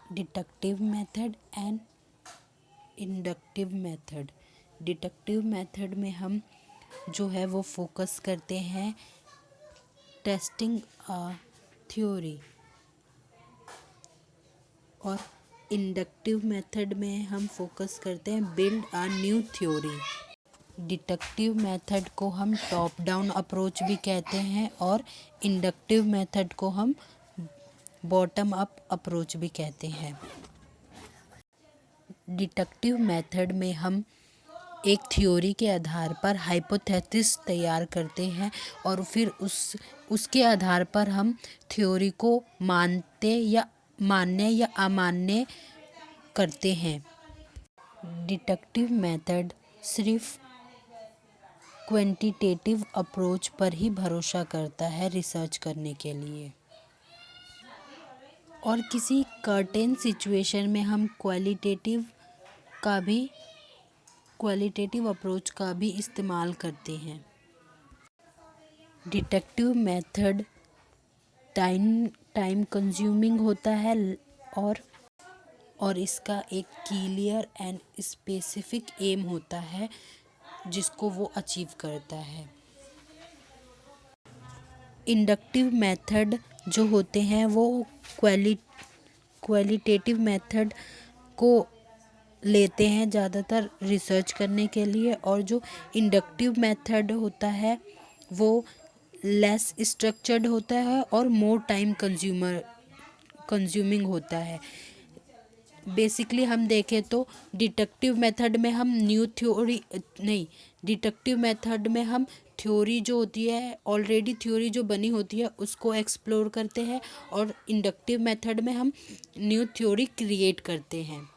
Deductive method and inductive method. Deductive method में हम जो है वो फोकस करते हैं टेस्टिंग अ थ्योरी, और इंडक्टिव मेथड में हम फोकस करते हैं build a new theory. Deductive method को हम टॉप डाउन अप्रोच भी कहते हैं और इंडक्टिव मेथड को हम बॉटम अप अप्रोच भी कहते हैं। डिडक्टिव मेथड में हम एक थ्योरी के आधार पर हाइपोथेसिस तैयार करते हैं और फिर उसके आधार पर हम थ्योरी को मानने या अमान्य करते हैं। डिडक्टिव मेथड सिर्फ क्वांटिटेटिव अप्रोच पर ही भरोसा करता है रिसर्च करने के लिए, और किसी सर्टेन सिचुएशन में हम क्वालिटेटिव अप्रोच का भी इस्तेमाल करते हैं। डिडक्टिव मेथड टाइम कंज्यूमिंग होता है और इसका एक क्लियर एंड स्पेसिफिक एम होता है जिसको वो अचीव करता है। इंडक्टिव मेथड जो होते हैं वो क्वालिटेटिव मेथड को लेते हैं ज़्यादातर रिसर्च करने के लिए, और जो इंडक्टिव मेथड होता है वो लेस स्ट्रक्चर्ड होता है और मोर टाइम कंज्यूमिंग होता है। बेसिकली हम देखें तो डिडक्टिव मेथड में हम डिडक्टिव मेथड में हम थ्योरी जो होती है, ऑलरेडी थ्योरी जो बनी होती है उसको एक्सप्लोर करते हैं, और इंडक्टिव मेथड में हम न्यू थ्योरी क्रिएट करते हैं।